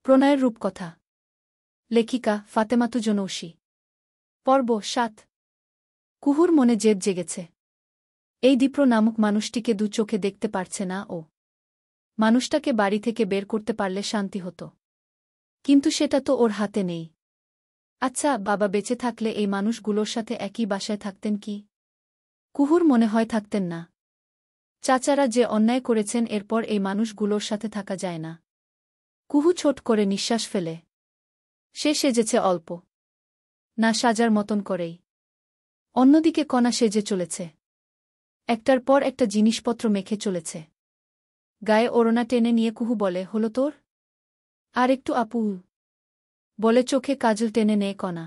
প্রণয়ের রূপকথা। লেখিকা ফাতেমাতু জনৌসি। পর্ব ৭। কুহুর মনে জেদ জেগেছে। এই দীপ্র নামক মানুষটিকে দু চোখে দেখতে পারছে না ও। মানুষটাকে বাড়ি থেকে বের করতে পারলে শান্তি হতো, কিন্তু সেটা তো ওর হাতে নেই। আচ্ছা, বাবা বেঁচে থাকলে এই মানুষগুলোর সাথে একই বাসায় থাকতেন কি? কুহুর মনে হয় থাকতেন না। চাচারা যে অন্যায় করেছেন, এরপর এই মানুষগুলোর সাথে থাকা যায় না। কুহু ছোট করে নিঃশ্বাস ফেলে। সে সেজেছে অল্প, না সাজার মতন করেই। অন্যদিকে কণা সেজে চলেছে, একটার পর একটা জিনিসপত্র মেখে চলেছে। গায়ে ওড়না টেনে নিয়ে কুহু বলে, হলো তোর? আর একটু আপু, বলে চোখে কাজল টেনে নেয় কণা।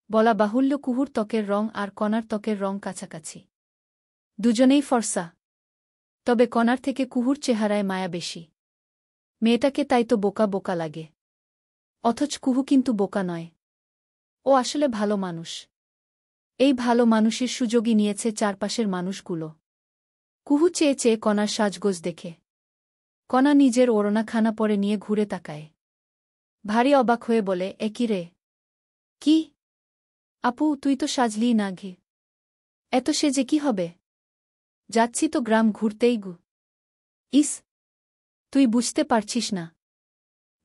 বলা বাহুল্য, কুহুর ত্বকের রং আর কণার ত্বকের রং কাছাকাছি। দুজনেই ফর্সা, তবে কণার থেকে কুহুর চেহারায় মায়া বেশি। মেয়েটাকে তাই তো বোকা বোকা লাগে। অথচ কুহু কিন্তু বোকা নয়, ও আসলে ভালো মানুষ। এই ভালো মানুষের সুযোগই নিয়েছে চারপাশের মানুষগুলো। কুহু চেয়ে চেয়ে কণার সাজগোজ দেখে। কণা নিজের ওড়নাখানা পরে নিয়ে ঘুরে তাকায়। ভারী অবাক হয়ে বলে, এ কি রে? কি? আপু, তুই তো সাজলি না ঘি। এত সেজে কি হবে? যাচ্ছি তো গ্রাম ঘুরতেই গু। ইস, তুই বুঝতে পারছিস না,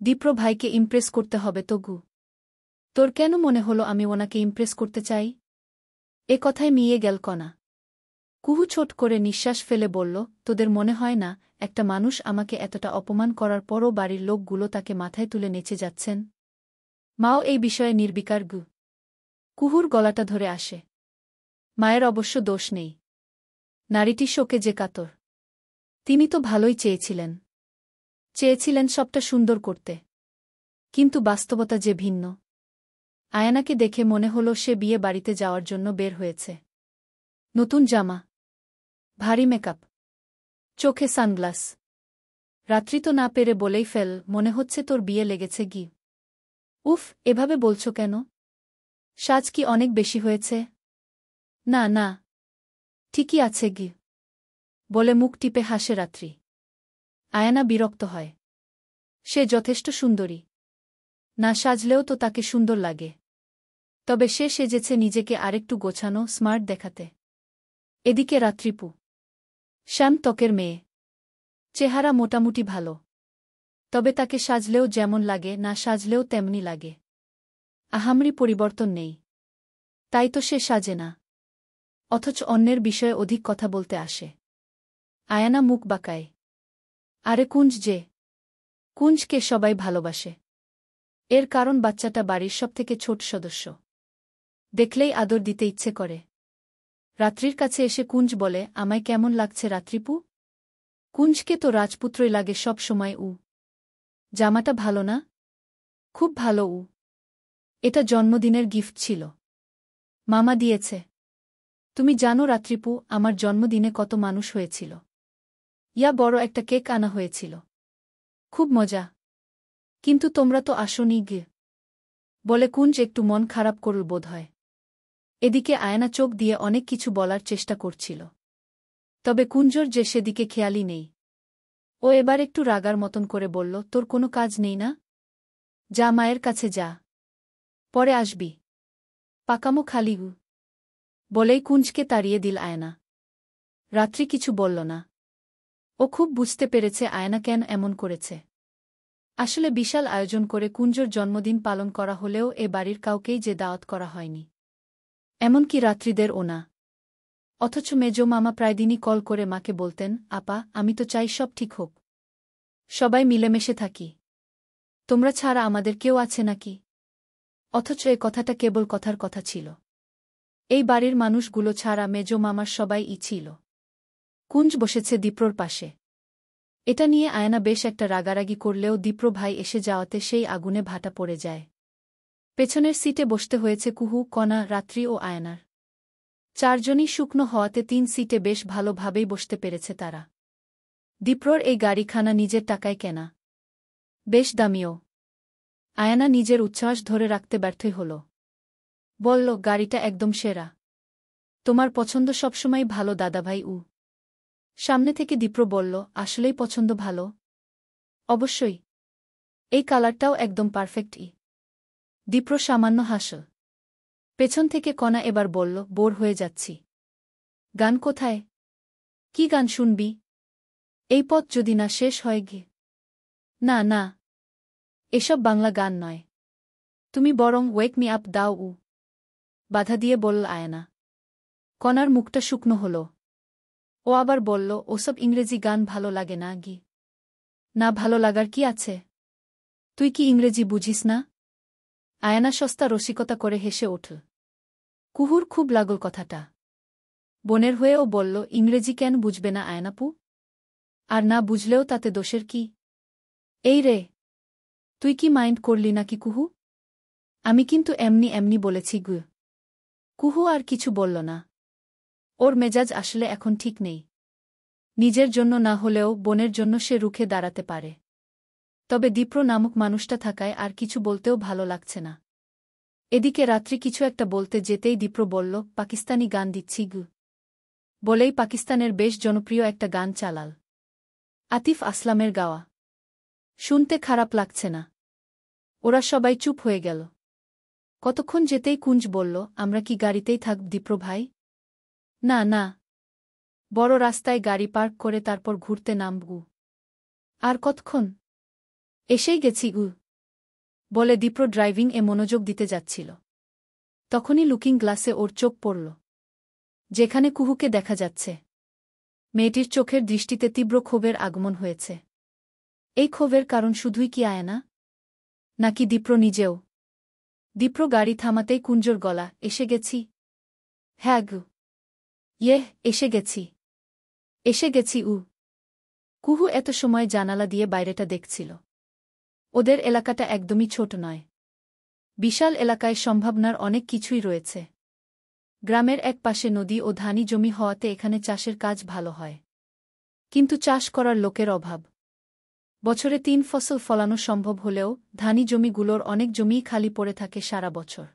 দীপ্র ভাইকে ইমপ্রেস করতে হবে তো গু। তোর কেন মনে হলো আমি ওনাকে ইমপ্রেস করতে চাই? এ কথায় মিয়ে গেল কণা। কুহু ছোট করে নিঃশ্বাস ফেলে বলল, তোদের মনে হয় না একটা মানুষ আমাকে এতটা অপমান করার পরও বাড়ির লোকগুলো তাকে মাথায় তুলে নেচে যাচ্ছেন? মাও এই বিষয়ে নির্বিকার গু। কুহুর গলাটা ধরে আসে। মায়ের অবশ্য দোষ নেই। নারীটি শোকে যে কাতর। তিনি তো ভালোই চেয়েছিলেন, চেয়েছিলেন সবটা সুন্দর করতে, কিন্তু বাস্তবতা যে ভিন্ন। আয়নাকে দেখে মনে হলো সে বিয়ে বাড়িতে যাওয়ার জন্য বের হয়েছে। নতুন জামা, ভারী মেকআপ, চোখে সানগ্লাস। রাত্রি তো না পেরে বলেই ফেল, মনে হচ্ছে তোর বিয়ে লেগেছে গি। উফ, এভাবে বলছো কেন? সাজ কি অনেক বেশি হয়েছে? না না, ঠিকই আছে গি, বলে মুখ টিপে হাসে রাত্রি। আয়না বিরক্ত হয়। সে যথেষ্ট সুন্দরী, না সাজলেও তো তাকে সুন্দর লাগে। তবে সে সেজেছে নিজেকে আরেকটু গোছানো, স্মার্ট দেখাতে। এদিকে রাত্রিপু শ্যাম ত্বকের মেয়ে, চেহারা মোটামুটি ভালো, তবে তাকে সাজলেও যেমন লাগে, না সাজলেও তেমনি লাগে। আহামরি পরিবর্তন নেই, তাই তো সে সাজে না, অথচ অন্যের বিষয়ে অধিক কথা বলতে আসে। আয়ানা মুখ বাঁকায়। আরে কুঞ্জ যে, কুঞ্জকে সবাই ভালোবাসে। এর কারণ বাচ্চাটা বাড়ির সবথেকে ছোট সদস্য, দেখলেই আদর দিতে ইচ্ছে করে। রাত্রির কাছে এসে কুঞ্জ বলে, আমায় কেমন লাগছে রাত্রিপু? কুঞ্জকে তো রাজপুত্রই লাগে সব সময়। জামাটা ভালো না? খুব ভালো। এটা জন্মদিনের গিফট ছিল, মামা দিয়েছে। তুমি জানো রাত্রিপু, আমার জন্মদিনে কত মানুষ হয়েছিল। ইয়া বড় একটা কেক আনা হয়েছিল, খুব মজা। কিন্তু তোমরা তো আসোনি গে, বলে কুঞ্জ একটু মন খারাপ করল বোধ হয়। এদিকে আয়না চোখ দিয়ে অনেক কিছু বলার চেষ্টা করছিল, তবে কুঞ্জর যে সেদিকে খেয়ালই নেই। ও এবার একটু রাগার মতন করে বলল, তোর কোনো কাজ নেই না? যা মায়ের কাছে যা, পরে আসবি। পাকামো খালি বলেই কুঞ্জকে তাড়িয়ে দিল আয়না। রাত্রি কিছু বলল না। ও খুব বুঝতে পেরেছে আয়না কেন এমন করেছে। আসলে বিশাল আয়োজন করে কুঞ্জর জন্মদিন পালন করা হলেও এ বাড়ির কাউকেই যে দাওয়াত করা হয়নি, এমনকি রাত্রিদেরও না। অথচ মেজো মামা প্রায় দিনই কল করে মাকে বলতেন, আপা, আমি তো চাই সব ঠিক হোক, সবাই মিলেমিশে থাকি, তোমরা ছাড়া আমাদের কেউ আছে নাকি? অথচ এ কথাটা কেবল কথার কথা ছিল। এই বাড়ির মানুষগুলো ছাড়া মেজো মামার সবাই ছিল। কুঞ্জ বসেছে দীপ্রর পাশে। এটা নিয়ে আয়না বেশ একটা রাগারাগি করলেও দীপ্র ভাই এসে যাওয়াতে সেই আগুনে ভাটা পড়ে যায়। পেছনের সিটে বসতে হয়েছে কুহু, কণা, রাত্রি ও আয়নার। চারজনই শুকনো হওয়াতে ৩ সিটে বেশ ভালোভাবেই বসতে পেরেছে তারা। দীপ্রর এই গাড়িখানা নিজের টাকায় কেনা, বেশ দামিও। আয়না নিজের উচ্ছ্বাস ধরে রাখতে ব্যর্থই হল। বলল, গাড়িটা একদম সেরা। তোমার পছন্দ সবসময় ভালো দাদাভাই। সামনে থেকে দীপ্র বলল, আসলেই পছন্দ ভালো? অবশ্যই। এই কালারটাও একদম পারফেক্ট। দীপ্র সামান্য হাসল। পেছন থেকে কণা এবার বলল, বোর হয়ে যাচ্ছি। গান কোথায়? কি গান শুনবি? এই পথ যদি না শেষ হয় গে। না না, এসব বাংলা গান নয়। তুমি বরং ওয়েক মি আপ দাও। বাধা দিয়ে বলল আয়না। কণার মুখটা শুকনো হল। ও আবার বলল, ওসব ইংরেজি গান ভালো লাগে না গি। না, ভালো লাগার কি আছে? তুই কি ইংরেজি বুঝিস না? আয়না সস্তা রসিকতা করে হেসে উঠল। কুহুর খুব লাগল কথাটা। বোনের হয়েও বলল, ইংরেজি কেন বুঝবে না আয়নাপু? আর না বুঝলেও তাতে দোষের কি? এই রে, তুই কি মাইন্ড করলি নাকি কুহু? আমি কিন্তু এমনি এমনি বলেছি গু। কুহু আর কিছু বলল না। ওর মেজাজ আসলে এখন ঠিক নেই। নিজের জন্য না হলেও বোনের জন্য সে রুখে দাঁড়াতে পারে। তবে দীপ্র নামক মানুষটা থাকায় আর কিছু বলতেও ভালো লাগছে না। এদিকে রাত্রি কিছু একটা বলতে যেতেই দীপ্র বলল, পাকিস্তানি গান দিচ্ছি গু। বলেই পাকিস্তানের বেশ জনপ্রিয় একটা গান চালাল। আতিফ আসলামের গাওয়া। শুনতে খারাপ লাগছে না? ওরা সবাই চুপ হয়ে গেল। কতক্ষণ যেতেই কুঞ্জ বলল, আমরা কি গাড়িতেই থাকব দীপ্র ভাই? না না, বড় রাস্তায় গাড়ি পার্ক করে তারপর ঘুরতে নামবু। আর কতক্ষণ? এসেই গেছি গু। বলে দীপ্র ড্রাইভিং এ মনোযোগ দিতে যাচ্ছিল। তখনই লুকিং গ্লাসে ওর চোখ পড়ল, যেখানে কুহুকে দেখা যাচ্ছে। মেয়েটির চোখের দৃষ্টিতে তীব্র ক্ষোভের আগমন হয়েছে। এই ক্ষোভের কারণ শুধুই কি আয়না? নাকি দীপ্র নিজেও? দীপ্র গাড়ি থামাতেই কুঞ্জর গলা, এসে গেছি? হ্যাঁ গু। এসে গেছি। এসে গেছি। কুহু এত সময় জানালা দিয়ে বাইরেটা দেখছিল। ওদের এলাকাটা একদমই ছোট নয়। বিশাল এলাকায় সম্ভাবনার অনেক কিছুই রয়েছে। গ্রামের এক পাশে নদী ও ধানি জমি হওয়াতে এখানে চাষের কাজ ভালো হয়। কিন্তু চাষ করার লোকের অভাব। বছরে ৩ ফসল ফলানো সম্ভব হলেও ধানি জমিগুলোর অনেক জমিই খালি পড়ে থাকে সারা বছর।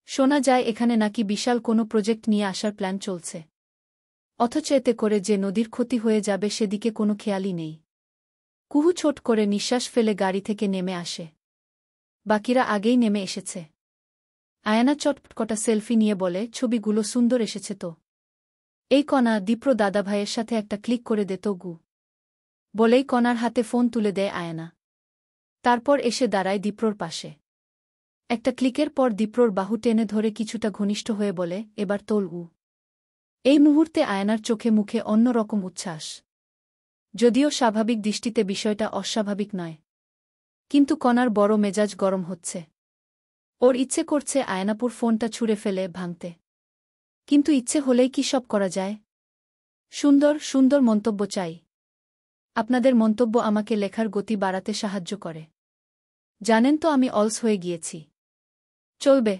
শোনা যায় এখানে নাকি বিশাল কোনো প্রজেক্ট নিয়ে আসার প্ল্যান চলছে। অথচ এতে করে যে নদীর ক্ষতি হয়ে যাবে সেদিকে কোনো খেয়ালই নেই। কুহু ছোট করে নিঃশ্বাস ফেলে গাড়ি থেকে নেমে আসে। বাকিরা আগেই নেমে এসেছে। আয়না চটপট কটা সেলফি নিয়ে বলে, ছবিগুলো সুন্দর এসেছে তো। এই কণা, দীপ্র দাদাভাইয়ের সাথে একটা ক্লিক করে দে তো গু। বলেই কণার হাতে ফোন তুলে দেয় আয়না। তারপর এসে দাঁড়ায় দীপ্রর পাশে। একটা ক্লিকের পর দীপ্রর বাহু টেনে ধরে কিছুটা ঘনিষ্ঠ হয়ে বলে, এবার তোল। এই মুহূর্তে আয়নার চোখে মুখে অন্য রকম উচ্ছ্বাস। যদিও স্বাভাবিক দৃষ্টিতে বিষয়টা অস্বাভাবিক নয়। কিন্তু কণার বড় মেজাজ গরম হচ্ছে। ওর ইচ্ছে করছে আয়নাপুর ফোনটা ছুঁড়ে ফেলে ভাঙতে। কিন্তু ইচ্ছে হলেই কি সব করা যায়? সুন্দর সুন্দর মন্তব্য চাই। আপনাদের মন্তব্য আমাকে লেখার গতি বাড়াতে সাহায্য করে। জানেন তো আমি অলস হয়ে গিয়েছি। চলবে।